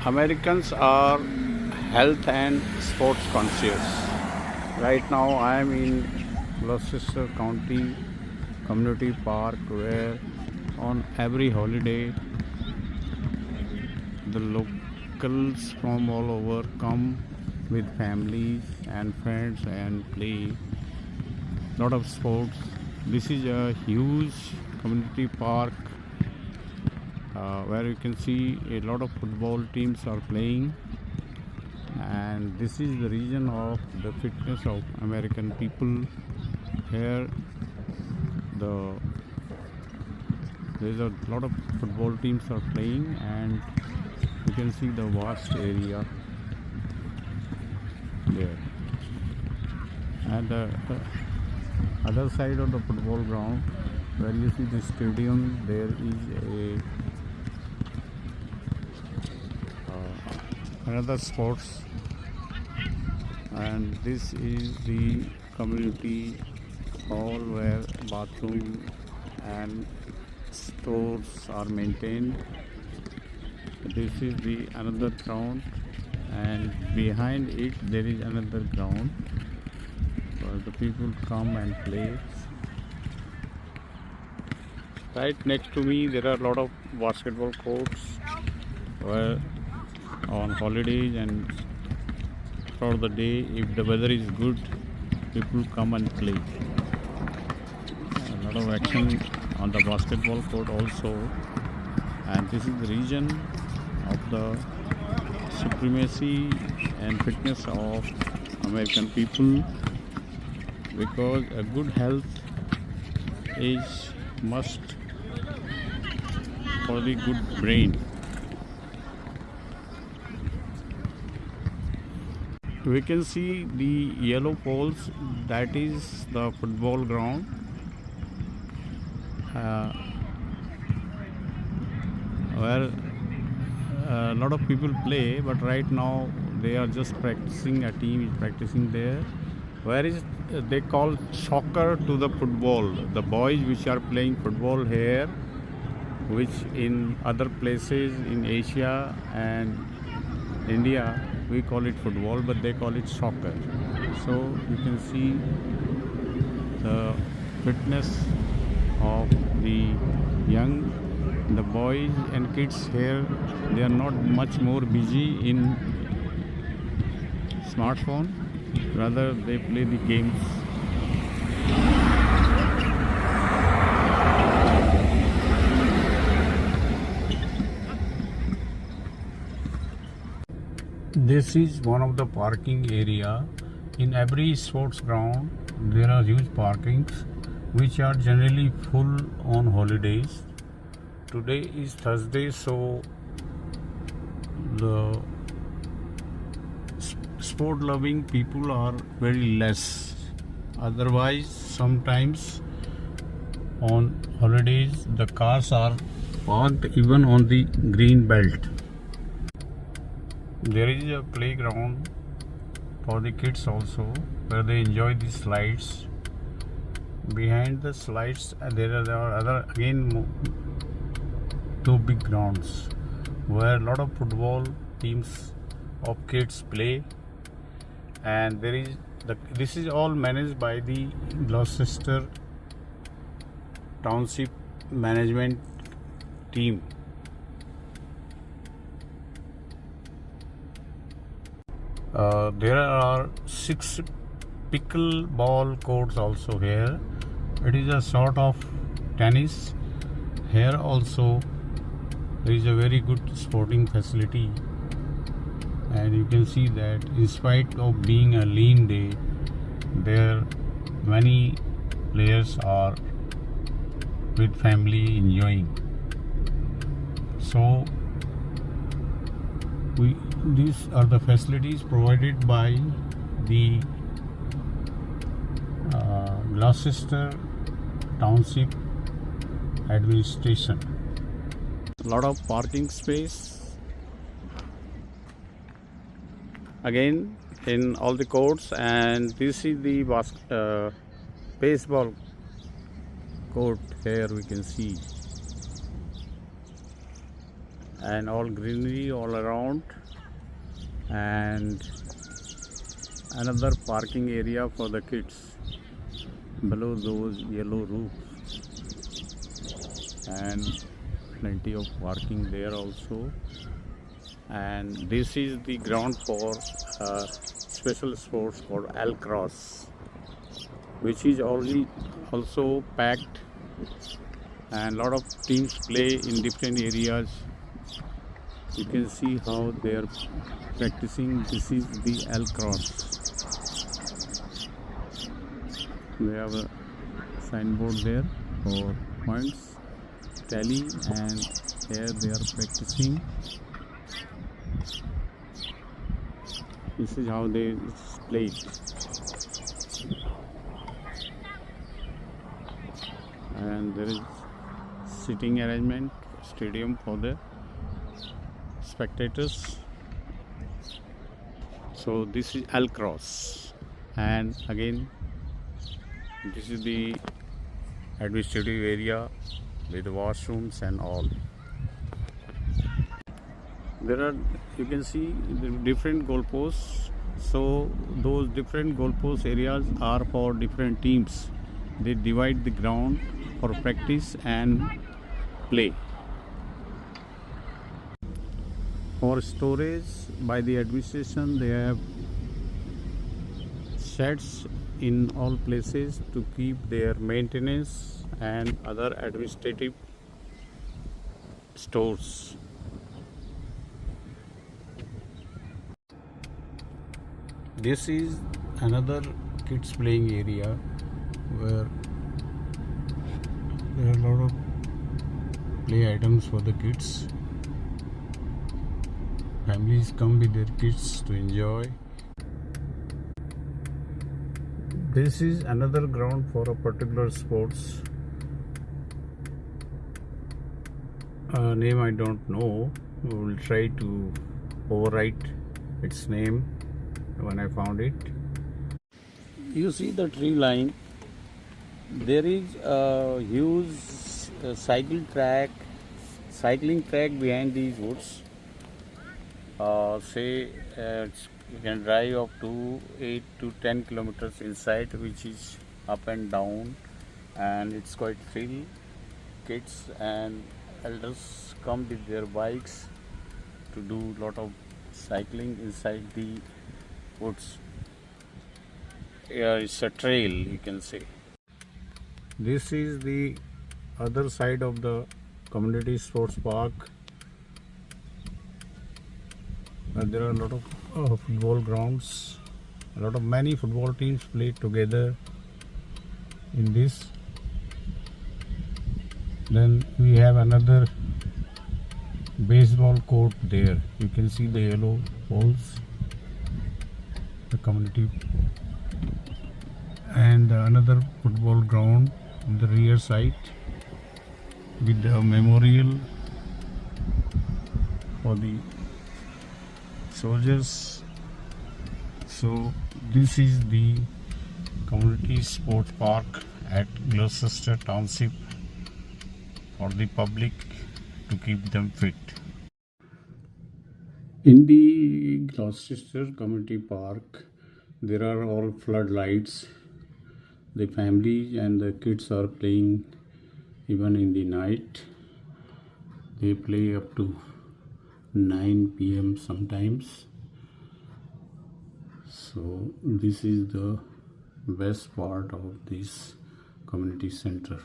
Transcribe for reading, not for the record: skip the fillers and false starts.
Americans are health and sports conscious. Right now, I am in Gloucester County Community Park where on every holiday the locals from all over come with families and friends and play lot of sports. This is a huge community park where you can see a lot of football teams are playing, and this is the region of the fitness of American people. Here there's a lot of football teams are playing, and you can see the vast area there. And the other side of the football ground where you see the stadium, there is another sports, and this is the community hall where bathroom and stores are maintained. This is the another ground, and behind it there is another ground where the people come and play. Right next to me there are a lot of basketball courts where on holidays and throughout the day, if the weather is good, people come and play. A lot of action on the basketball court also, and this is the region of the supremacy and fitness of American people, because a good health is must for the good brain. We can see the yellow poles, that is the football ground. Where a lot of people play, but right now they are just practicing, a team is practicing there. Where is they call soccer to the football, the boys which are playing football here, which in other places in Asia and India we call it football, but they call it soccer. So you can see the fitness of the young, the boys and kids here. They are not much more busy in smartphone, rather they play the games. This is one of the parking area. In every sports ground there are huge parkings which are generally full on holidays. Today is Thursday, so the sport loving people are very less. Otherwise, sometimes on holidays the cars are parked even on the green belt. There is a playground for the kids also, where they enjoy the slides. Behind the slides there are other again two big grounds where a lot of football teams of kids play, and there is this is all managed by the Gloucester Township management team. There are 6 pickleball courts also here. It is a sort of tennis. Here also there is a very good sporting facility, and you can see that in spite of being a lean day, there many players are with family enjoying. So these are the facilities provided by the Gloucester Township administration. A lot of parking space again in all the courts, and this is the baseball court. Here we can see and all greenery all around, and another parking area for the kids below those yellow roofs, and plenty of parking there also. And this is the ground for special sports called Alcross, which is already also packed, and lot of teams play in different areas. You can see how they are practicing. This is the Alcross. They have a signboard there for points tally, and here they are practicing. This is how they play it. And there is sitting arrangement, stadium for the spectators. So this is Alcross, and again this is the administrative area with washrooms and all. There are, you can see the different goalposts. So those different goalpost areas are for different teams. They divide the ground for practice and play. For storage by the administration, they have sheds in all places to keep their maintenance and other administrative stores. This is another kids playing area where there are a lot of play items for the kids. Families come with their kids to enjoy. This is another ground for a particular sports. Name I don't know. We will try to overwrite its name when I found it. You see the tree line. There is a huge cycling track behind these woods. You can drive up to 8 to 10 kilometers inside, which is up and down, and it's quite thrill. Kids and elders come with their bikes to do lot of cycling inside the woods. It's a trail, you can say. This is the other side of the community sports park. There are a lot of football grounds. Many football teams play together in this. Then we have another baseball court there. You can see the yellow poles, the community, and another football ground in the rear side with the memorial for the soldiers. So this is the community sports park at Gloucester Township for the public to keep them fit. In the Gloucester Community Park, there are all floodlights. The families and the kids are playing even in the night. They play up to 9 p.m. sometimes. So this is the best part of this community center.